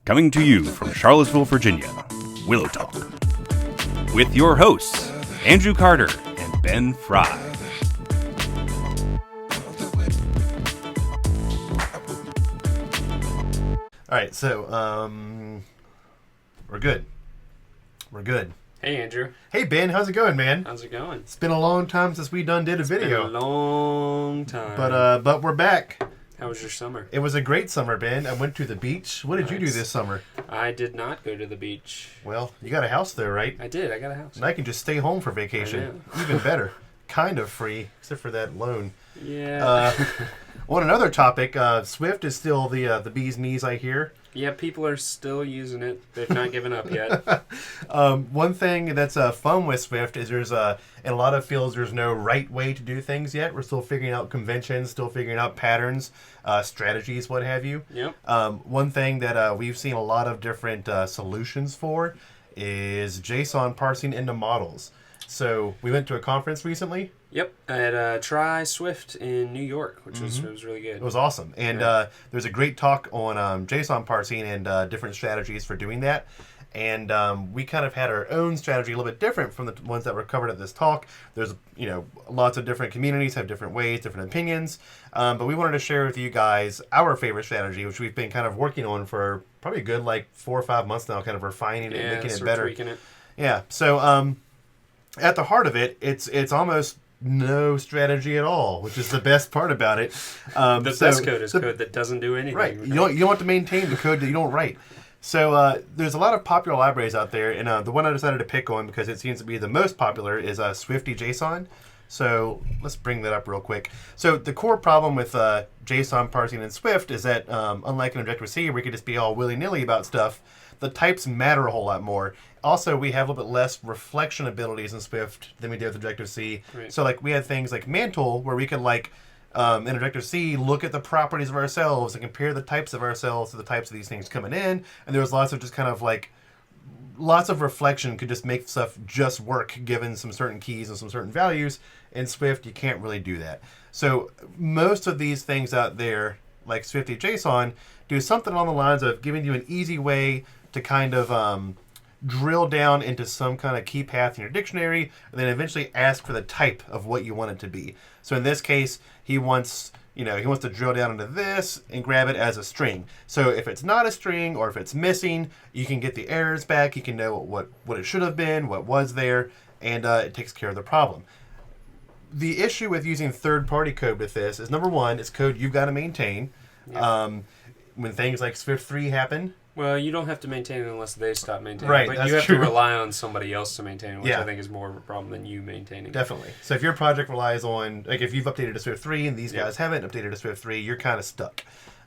Coming to you from Charlottesville, Virginia, Willow Talk. With your hosts, Andrew Carter and Ben Fry. All right, so we're good. We're good. Hey, Andrew. Hey, Ben, how's it going, man? How's it going? It's been a long time since we did a video. Been a long time. But we're back. How was your summer? It was a great summer, Ben. I went to the beach. What did you do Nice. this summer? I did not go to the beach. Well, you got a house there, right? I did. I got a house. And I can just stay home for vacation. Even better. Kind of free, except for that loan. Yeah. On another topic, Swift is still the bee's knees, I hear. Yeah, people are still using it. They've not given up yet. One thing that's fun with Swift is there's in a lot of fields there's no right way to do things yet. We're still figuring out conventions, still figuring out patterns, strategies, what have you. Yep. One thing that we've seen a lot of different solutions for is JSON parsing into models. So we went to a conference recently. Yep. At Try Swift in New York, which was really good. It was awesome. And there's a great talk on JSON parsing and different strategies for doing that. And we kind of had our own strategy a little bit different from the ones that were covered at this talk. There's, lots of different communities have different ways, different opinions. But we wanted to share with you guys our favorite strategy, which we've been kind of working on for probably a good 4 or 5 months now, kind of refining it, making it better. Tweaking it. Yeah. So at the heart of it, it's almost no strategy at all, which is the best part about it. The best code is code that doesn't do anything. Right. You don't have to maintain the code that you don't write. So there's a lot of popular libraries out there, and the one I decided to pick on because it seems to be the most popular is Swifty JSON. So let's bring that up real quick. So the core problem with JSON parsing in Swift is that unlike in Objective-C, where we could just be all willy-nilly about stuff, the types matter a whole lot more. Also, we have a little bit less reflection abilities in Swift than we did with Objective-C. Right. So we had things like mantle, where we could in Objective-C, look at the properties of ourselves and compare the types of ourselves to the types of these things coming in. And there was lots of just kind of lots of reflection could just make stuff just work given some certain keys and some certain values. In Swift, you can't really do that. So most of these things out there, like Swifty JSON, do something along the lines of giving you an easy way to kind of drill down into some kind of key path in your dictionary, and then eventually ask for the type of what you want it to be. So in this case, he wants to drill down into this and grab it as a string. So if it's not a string or if it's missing, you can get the errors back. You can know what it should have been, what was there, and it takes care of the problem. The issue with using third-party code with this is, number one, it's code you've got to maintain. Yeah. When things like Swift 3 happen, Well, you don't have to maintain it unless they stop maintaining right, it. But that's you have true. to rely on somebody else to maintain it, which Yeah. I think is more of a problem than you maintaining it. Definitely. So if your project relies on, if you've updated to Swift 3 and these guys haven't updated to Swift 3, you're kind of stuck.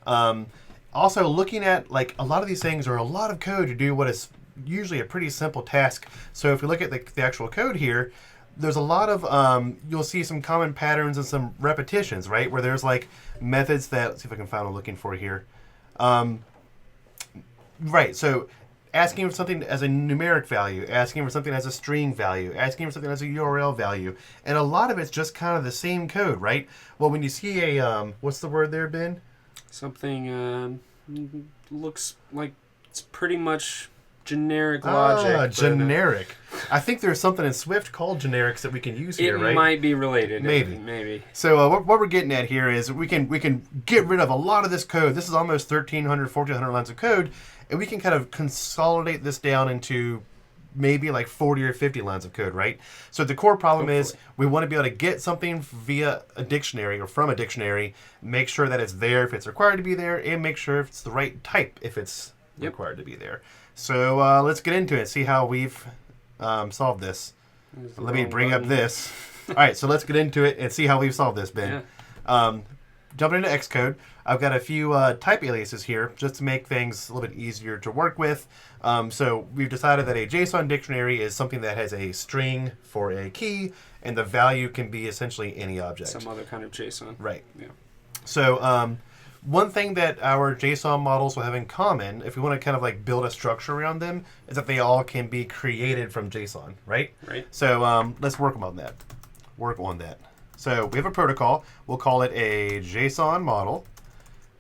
Also, looking at, a lot of these things are a lot of code to do what is usually a pretty simple task. So if we look at the actual code here, there's a lot of, you'll see some common patterns and some repetitions, right? Where there's methods that, let's see if I can find what I'm looking for here. Right, so asking for something as a numeric value, asking for something as a string value, asking for something as a URL value, and a lot of it's just kind of the same code, right? Well, when you see a, what's the word there, Ben? Something looks like it's pretty much generic logic. Generic. I think there's something in Swift called generics that we can use here, right? It might be related. Maybe. So what we're getting at here is we can get rid of a lot of this code. This is almost 1,300, 1,400 lines of code, and we can kind of consolidate this down into maybe 40 or 50 lines of code, right? So the core problem is we want to be able to get something via a dictionary or from a dictionary, make sure that it's there if it's required to be there, and make sure it's the right type if it's required to be there. So let's get into it, see how we've solved this. Let me bring up this. All right, so let's get into it and see how we've solved this, Ben. Yeah. Jumping into Xcode, I've got a few type aliases here just to make things a little bit easier to work with. So we've decided that a JSON dictionary is something that has a string for a key, and the value can be essentially any object. Some other kind of JSON. Right. Yeah. So one thing that our JSON models will have in common, if we want to kind of build a structure around them, is that they all can be created from JSON, right? Right. So let's work on that. So we have a protocol. We'll call it a JSON model.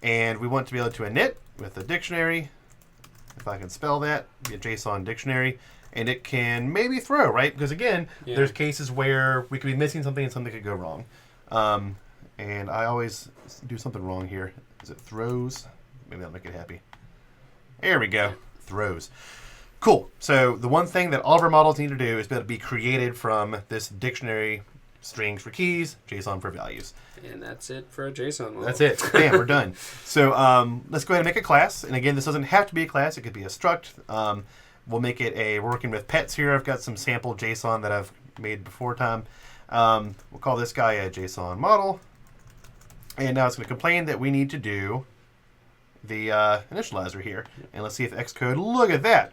And we want to be able to init with a dictionary. if I can spell that, be a JSON dictionary, and it can maybe throw, right? Because again, there's cases where we could be missing something and something could go wrong. And I always do something wrong here. Is it throws? Maybe that'll make it happy. There we go. Throws. Cool. So the one thing that all of our models need to do is be able to be created from this dictionary, strings for keys, JSON for values. And that's it for a JSON model. That's it. Bam, we're done. So let's go ahead and make a class. And again, this doesn't have to be a class. It could be a struct. We'll make it we're working with pets here. I've got some sample JSON that I've made before time. We'll call this guy a JSON model. And now it's going to complain that we need to do the initializer here. And let's see if Xcode, look at that.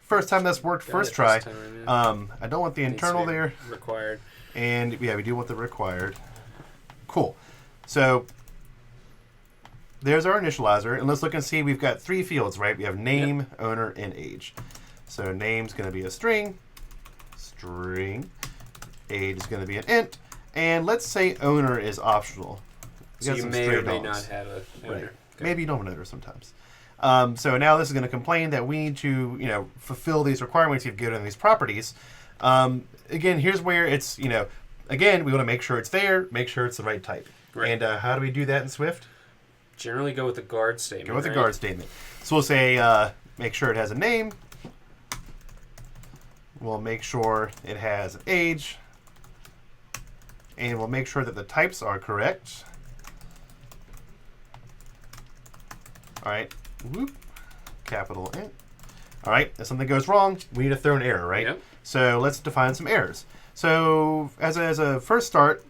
First time that's worked, first try. I don't want the internal there. Required. And yeah, we do want the required. Cool. So there's our initializer. And let's look and see, we've got 3 fields, right? We have name, owner, and age. So name's going to be a string. Age is going to be an int. And let's say owner is optional. So you may or may not have a owner. Right. Okay. Maybe you don't have an owner sometimes. So now this is going to complain that we need to, fulfill these requirements you've given in these properties. Again, here's where it's, again, we want to make sure it's there, make sure it's the right type. Right. And how do we do that in Swift? Generally go with the guard statement. Go with the guard statement. So we'll say make sure it has a name. We'll make sure it has an age. And we'll make sure that the types are correct. All right. Whoop. Capital Int. All right. If something goes wrong, we need to throw an error, right? Yep. So let's define some errors. So as a first start,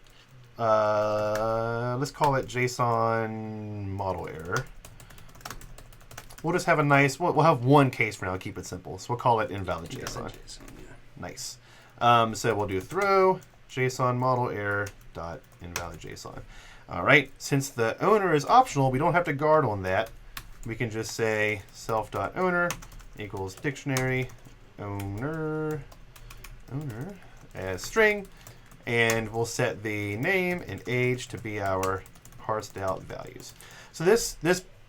let's call it JSON model error. We'll just have we'll have one case for now, keep it simple. So we'll call it invalid JSON. Nice. So we'll do throw JSON model error dot invalid JSON. All right. Since the owner is optional, we don't have to guard on that. We can just say self.owner equals dictionary owner as string, and we'll set the name and age to be our parsed out values. So this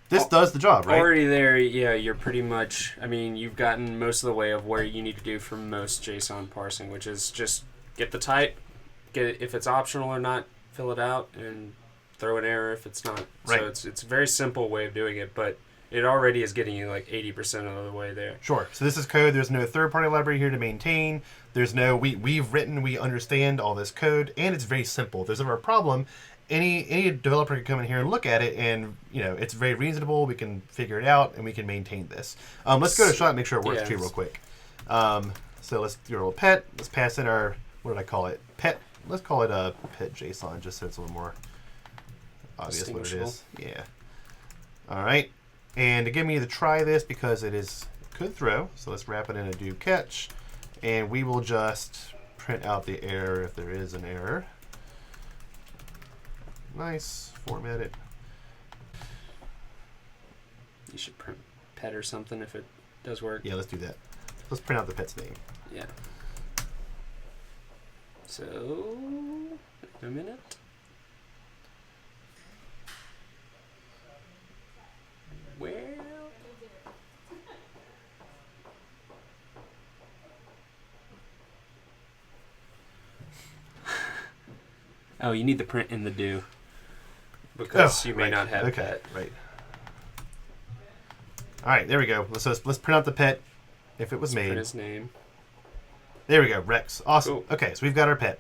does the job, right? Already there, yeah, you're pretty much, you've gotten most of the way of where you need to do for most JSON parsing, which is just get the type, get it, if it's optional or not, fill it out, and throw an error if it's not. Right. So it's a very simple way of doing it, but it already is getting you like 80% of the way there. Sure. So this is code. There's no third-party library here to maintain. There's no, we understand all this code, and it's very simple. If there's ever a problem, any developer can come in here and look at it, and it's very reasonable. We can figure it out, and we can maintain this. Let's go to shot and make sure it works too real quick. So let's do a little pet. Let's pass in our, what did I call it? Pet. Let's call it a pet JSON, just so it's a little more obvious what it is. Yeah. All right. And to give me to try this, because it could throw, so let's wrap it in a do catch, and we will just print out the error if there is an error. Nice. Format it. You should print pet or something if it does work. Yeah, let's do that. Let's print out the pet's name. Yeah. So, a minute. Well, oh, you need the print in the do because you may not have that. Right. All right, there we go. Let's print out the pet if it was made. Print his name. There we go, Rex. Awesome. Cool. Okay, so we've got our pet.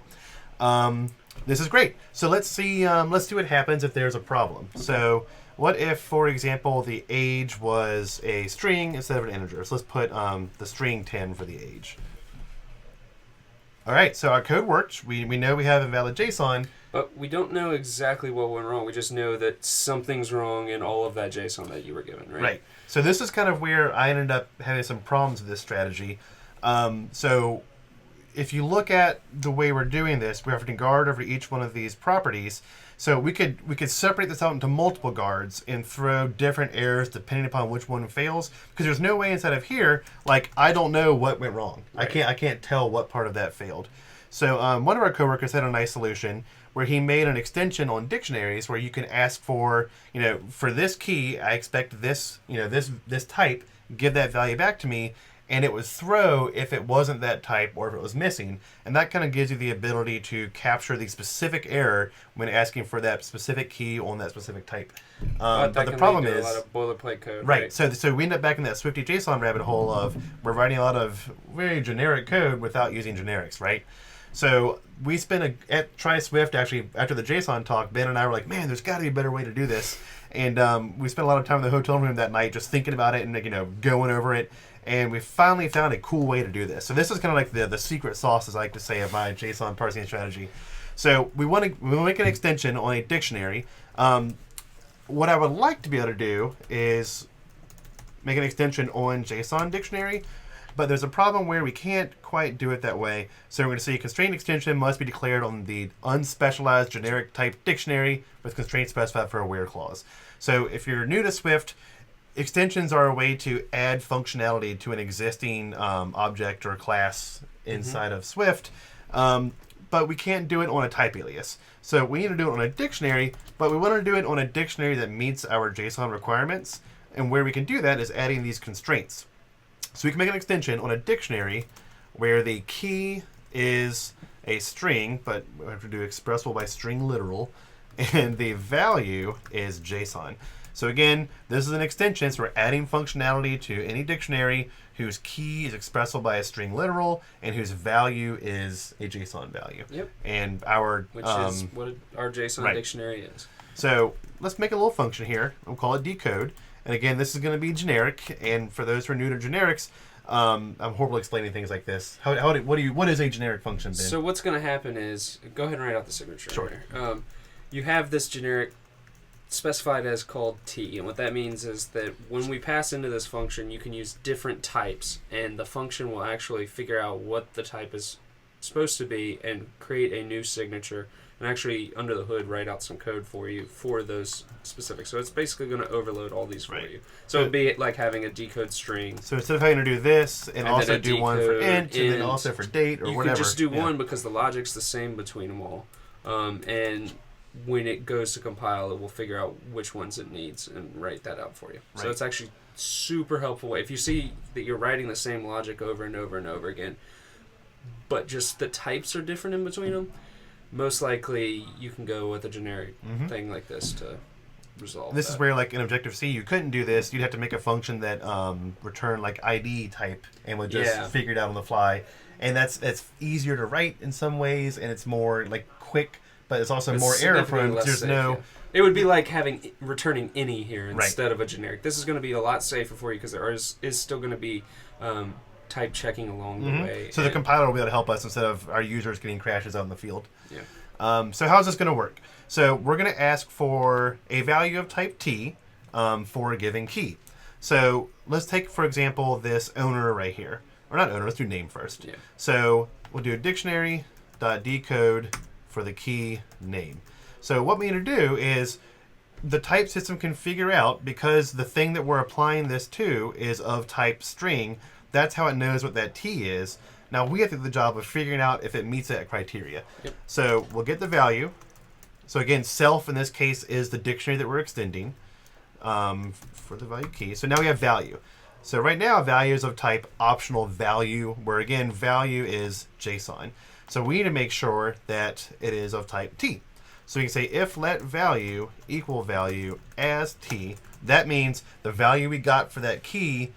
This is great. So let's see what happens if there's a problem. So what if, for example, the age was a string instead of an integer? So let's put the string 10 for the age. All right, so our code worked. We know we have invalid JSON. But we don't know exactly what went wrong. We just know that something's wrong in all of that JSON that you were given, right? Right. So this is kind of where I ended up having some problems with this strategy. So if you look at the way we're doing this, we're having to guard over each one of these properties. So we could separate this out into multiple guards and throw different errors depending upon which one fails. Because there's no way inside of here, like I don't know what went wrong. Right. I can't tell what part of that failed. So one of our coworkers had a nice solution where he made an extension on dictionaries where you can ask for, for this key, I expect this, this type, give that value back to me, and it would throw if it wasn't that type or if it was missing. And that kind of gives you the ability to capture the specific error when asking for that specific key on that specific type. But the problem is a lot of boilerplate code. Right. So we end up back in that Swifty JSON rabbit hole of we're writing a lot of very generic code without using generics, right? So we spent at Try Swift, actually, after the JSON talk, Ben and I were like, man, there's got to be a better way to do this. And we spent a lot of time in the hotel room that night just thinking about it and, going over it. And we finally found a cool way to do this. So this is kind of like the secret sauce, as I like to say, of my JSON parsing strategy. So we want to make an extension on a dictionary. What I would like to be able to do is make an extension on JSON dictionary, but there's a problem where we can't quite do it that way. So we're going to say constraint extension must be declared on the unspecialized generic type dictionary with constraint specified for a where clause. So if you're new to Swift, extensions are a way to add functionality to an existing object or class inside of Swift, but we can't do it on a type alias. So we need to do it on a dictionary, but we want to do it on a dictionary that meets our JSON requirements. And where we can do that is adding these constraints. So we can make an extension on a dictionary where the key is a string, but we have to do expressible by string literal, and the value is JSON. So again, this is an extension, so we're adding functionality to any dictionary whose key is expressible by a string literal and whose value is a JSON value. Yep. And our which is what our JSON dictionary is. So let's make a little function here. We'll call it Decode. And again, this is going to be generic. And for those who are new to generics, I'm horrible explaining things like this. What is a generic function, Ben? So what's going to happen is, go ahead and write out the signature. Sure. Here. You have this generic specified as called T, and what that means is that when we pass into this function, you can use different types, and the function will actually figure out what the type is supposed to be and create a new signature, and actually under the hood write out some code for you for those specifics. So it's basically going to overload all these for you. So it'd be like having a decode string. So instead of having to do this and also do one for int and then also for date or you whatever. You can just do one because the logic's the same between them all. And when it goes to compile, it will figure out which ones it needs and write that out for you. Right. So it's actually super helpful. If you see that you're writing the same logic over and over and over again, but just the types are different in between them, most likely you can go with a generic thing like this to resolve This is where, like in Objective-C, you couldn't do this. You'd have to make a function that returned like ID type and would just figure it out on the fly. And that's easier to write in some ways, and it's more like quick, but it's also more error prone. There's no. It would be like returning any here instead of a generic. This is going to be a lot safer for you because there is still going to be type checking along the way. So the compiler will be able to help us instead of our users getting crashes out in the field. Yeah. So how's this going to work? So we're going to ask for a value of type T for a given key. So let's take, for example, this owner right here. Or not owner, let's do name first. Yeah. So we'll do a dictionary.decode for the key name. So what we need to do is the type system can figure out, because the thing that we're applying this to is of type string, that's how it knows what that T is. Now we have to do the job of figuring out if it meets that criteria. Yep. So we'll get the value. So again, self in this case is the dictionary that we're extending for the value key. So now we have value. So right now value is of type optional value, where again value is JSON. So we need to make sure that it is of type T. So we can say if let value equal value as T. That means the value we got for that key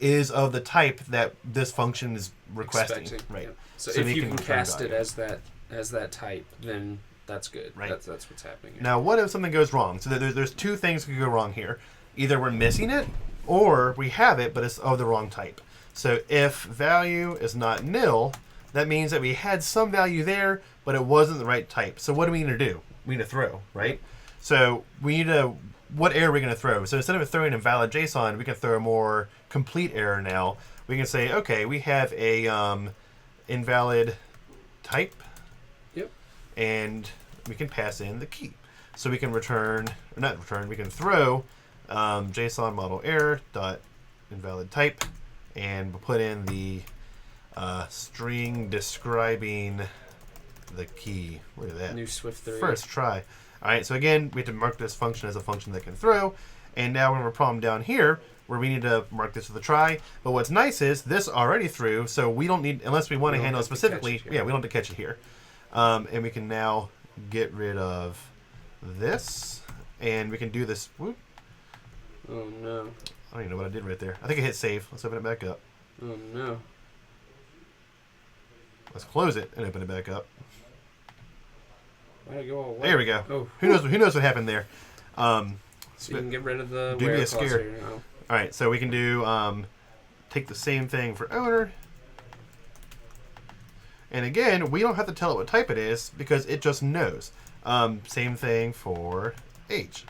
is of the type that this function is requesting. Right. Yeah. So if you can cast it as that type, then that's good. Right. That's what's happening here. Now what if something goes wrong? So there's two things that could go wrong here. Either we're missing it, or we have it but it's of the wrong type. So if value is not nil, that means that we had some value there, but it wasn't the right type. So what do we need to do? We need to throw, right? So we need to, what error are we going to throw? So instead of throwing invalid JSON, we can throw a more complete error now. We can say, okay, we have a invalid type. Yep. And we can pass in the key. So we can return, or not return, we can throw JSON model error dot invalid type, and we'll put in the string describing the key. Look at that. New Swift 3. First try. All right, so again, we have to mark this function as a function that can throw. And now we have a problem down here where we need to mark this with a try. But what's nice is this already threw, so we don't need, unless we want to handle it specifically, we don't have to catch it here. And we can now get rid of this, and we can do this. Whoop. Oh no. I don't even know what I did right there. I think I hit save. Let's open it back up. Oh no. Let's close it and open it back up. Why'd it go away? There we go. Oh. Who knows what happened there? So you can get rid of the do me where a clause scare. here now. All right, so we can do take the same thing for owner. And again, we don't have to tell it what type it is because it just knows. Same thing for age.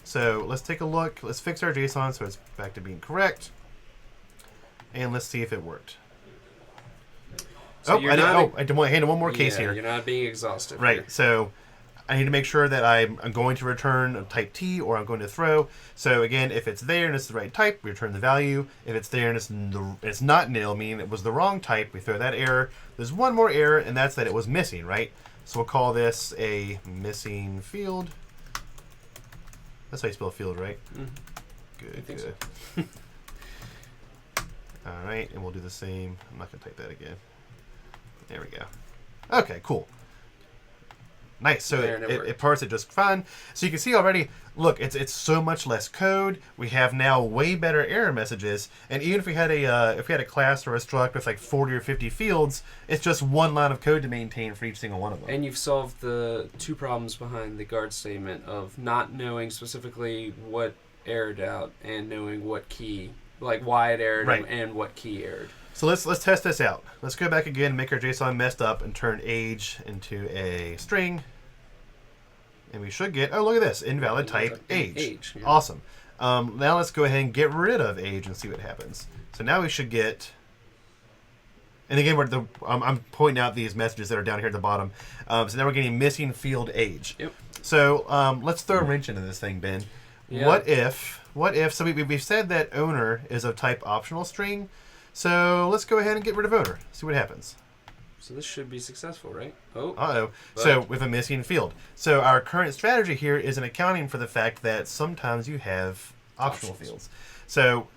So let's take a look. Let's fix our JSON so it's back to being correct. And let's see if it worked. So I want to handle one more case here. You're not being exhaustive. Right. Here. So I need to make sure that I'm going to return a type T or I'm going to throw. So again, if it's there and it's the right type, we return the value. If it's there and it's not nil, meaning it was the wrong type, we throw that error. There's one more error, and that's that it was missing, right? So we'll call this a missing field. That's how you spell field, right? Mm. Good, good. So. All right, and we'll do the same. I'm not going to type that again. There we go. Okay, cool. Nice. So it parsed it just fine. So you can see already, look, it's so much less code. We have now way better error messages. And even if we had a class or a struct with like 40 or 50 fields, it's just one line of code to maintain for each single one of them. And you've solved the two problems behind the guard statement of not knowing specifically what errored out and knowing what key, like why it errored and what key errored. So let's test this out. Let's go back again, make our JSON messed up, and turn age into a string. And we should get, oh, look at this, invalid type age. Yeah. Awesome. Now let's go ahead and get rid of age and see what happens. So now we should get, and again, I'm pointing out these messages that are down here at the bottom. So now we're getting missing field age. Yep. So let's throw a wrench into this thing, Ben. Yeah. What if, so we've said that owner is of type optional string. So let's go ahead and get rid of owner. See what happens. So this should be successful, right? Oh. Uh-oh. So with a missing field. So our current strategy here is in accounting for the fact that sometimes you have optional fields. So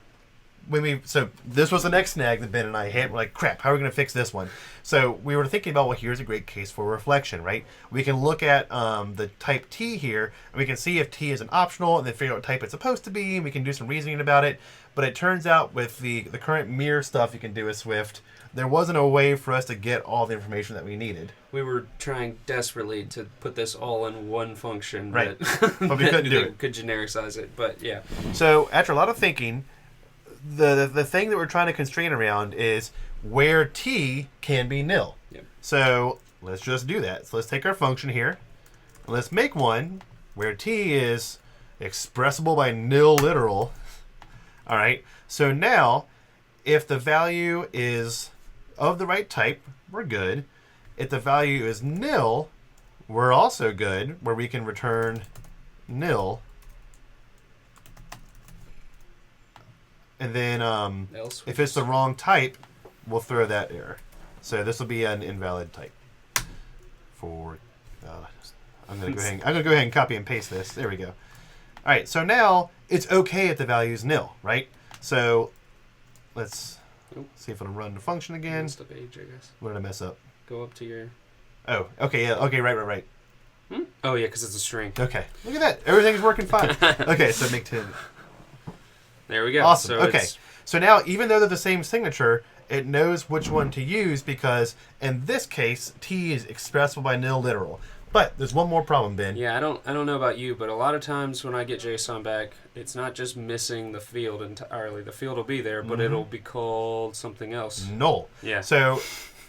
so this was the next snag that Ben and I had. We're like, crap, how are we going to fix this one? So we were thinking about, well, here's a great case for reflection, right? We can look at the type T here, and we can see if T is an optional, and then figure out what type it's supposed to be, and we can do some reasoning about it. But it turns out with the current mirror stuff you can do with Swift, there wasn't a way for us to get all the information that we needed. We were trying desperately to put this all in one function, right? But we couldn't do it. Could genericize it, but yeah. So after a lot of thinking, the thing that we're trying to constrain around is where T can be nil. Yep. So let's just do that. So let's take our function here, and let's make one where T is expressible by nil literal. All right. So now, if the value is of the right type, we're good. If the value is nil, we're also good, where we can return nil. And then if it's the wrong type, we'll throw that error. So this will be an invalid type. I'm gonna go ahead and copy and paste this. There we go. All right. So now it's okay if the value is nil, right? So let's see if it'll run the function again. Messed up age, I guess. What did I mess up? Go up to your. Oh, okay, yeah, okay, right. Oh yeah, because it's a string. Okay, look at that. Everything's working fine. Okay, so make 10. There we go. Awesome. So okay, so now even though they're the same signature, it knows which one to use because in this case, T is expressible by nil literal. But there's one more problem, Ben. Yeah, I don't know about you, but a lot of times when I get JSON back, it's not just missing the field entirely. The field will be there, but it'll be called something else. Null. Yeah. So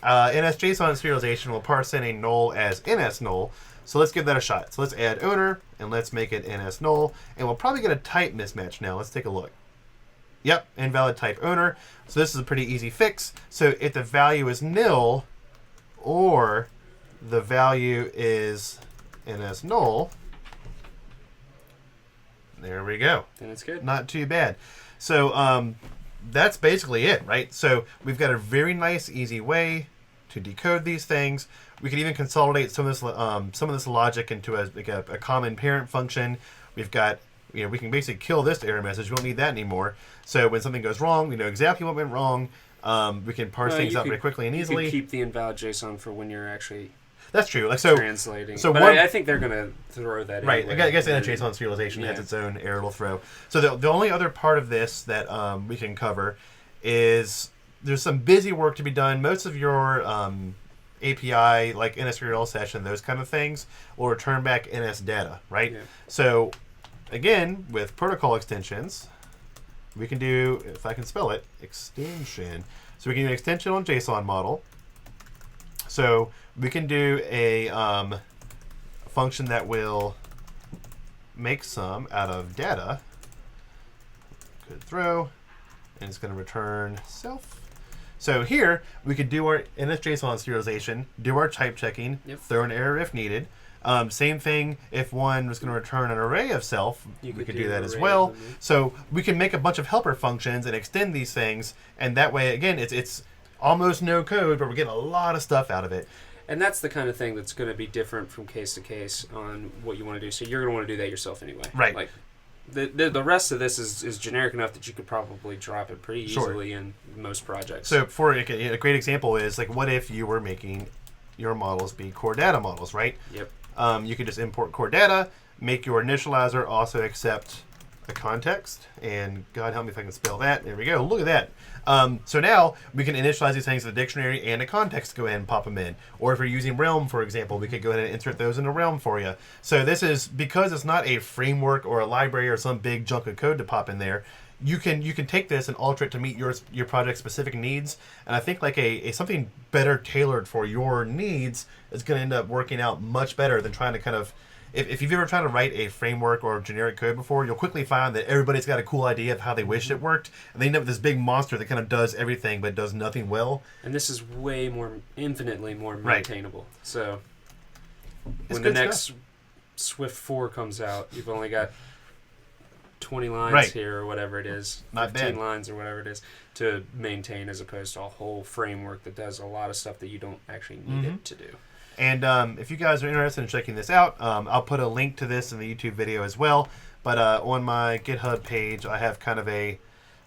NS JSON serialization will parse in a null as NS null. So let's give that a shot. So let's add owner and let's make it NS null, and we'll probably get a type mismatch now. Let's take a look. Yep, invalid type owner. So this is a pretty easy fix. So if the value is nil or the value is NS null, there we go. Then it's good. Not too bad. So that's basically it, right? So we've got a very nice, easy way to decode these things. We can even consolidate some of this logic into a common parent function. We've got we can basically kill this error message. We don't need that anymore. So when something goes wrong, we know exactly what went wrong. We can parse things out very quickly and easily. You can keep the invalid JSON for when you're actually that's true. Like so translating. So but I think they're gonna throw that in. Right. Anyway. I guess JSON serialization has its own error it'll throw. So the only other part of this that we can cover is there's some busy work to be done. Most of your API, like NSRL session, those kind of things, will return back NS data, right? Yeah. So again, with protocol extensions, we can do, if I can spell it, extension. So we can do an extension on JSON model. So we can do a function that will make some out of data. Could throw, and it's going to return self. So here we could do our NS-JSON serialization, do our type checking, throw an error if needed. Same thing if one was going to return an array of self, we could do that as well. So we can make a bunch of helper functions and extend these things, and that way, again, it's almost no code, but we're getting a lot of stuff out of it. And that's the kind of thing that's going to be different from case to case on what you want to do. So you're going to want to do that yourself anyway. Right. Like the rest of this is generic enough that you could probably drop it pretty easily in most projects. So for a great example is, like, what if you were making your models be core data models, right? Yep. You could just import core data, make your initializer also accept a context, and God help me if I can spell that. There we go. Look at that. So now we can initialize these things in the dictionary and a context to go ahead and pop them in. Or if you're using Realm, for example, we could go ahead and insert those into Realm for you. So this is, because it's not a framework or a library or some big chunk of code to pop in there, you can take this and alter it to meet your project specific needs. And I think like a something better tailored for your needs is going to end up working out much better than trying to kind of, if you've ever tried to write a framework or generic code before, you'll quickly find that everybody's got a cool idea of how they wish it worked, and they end up with this big monster that kind of does everything but does nothing well. And this is infinitely more maintainable. Right. So when the next Swift 4 comes out, you've only got 20 lines here or whatever it is, not 15 bad. lines or whatever it is to maintain, as opposed to a whole framework that does a lot of stuff that you don't actually need it to do. And if you guys are interested in checking this out, I'll put a link to this in the YouTube video as well. But on my GitHub page, I have kind of a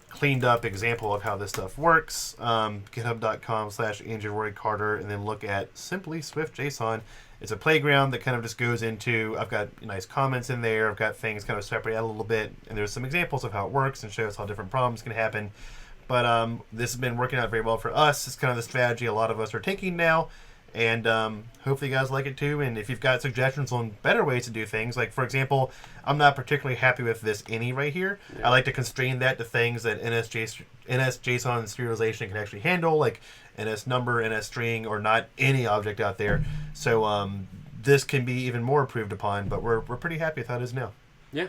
cleaned up example of how this stuff works. GitHub.com/AndrewRoyCarter, and then look at simply Swift JSON. It's a playground that kind of just goes into, I've got nice comments in there. I've got things kind of separated out a little bit. And there's some examples of how it works and shows how different problems can happen. But this has been working out very well for us. It's kind of the strategy a lot of us are taking now. And hopefully you guys like it too. And if you've got suggestions on better ways to do things, like for example, I'm not particularly happy with this any right here. I like to constrain that to things that NS-JSON serialization can actually handle, like NS number, NS string, or not any object out there. So this can be even more improved upon, but we're pretty happy with how it is now. Yeah.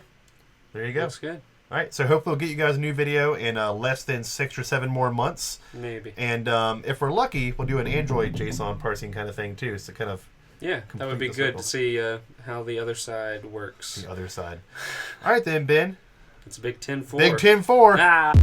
There you go. Looks good. All right, so hopefully we'll get you guys a new video in less than 6 or 7 more months. Maybe. And if we're lucky, we'll do an Android JSON parsing kind of thing too. So kind of that would be good to see how the other side works. The other side. All right then, Ben. It's a Big 10-4. Big 10-4. Ah.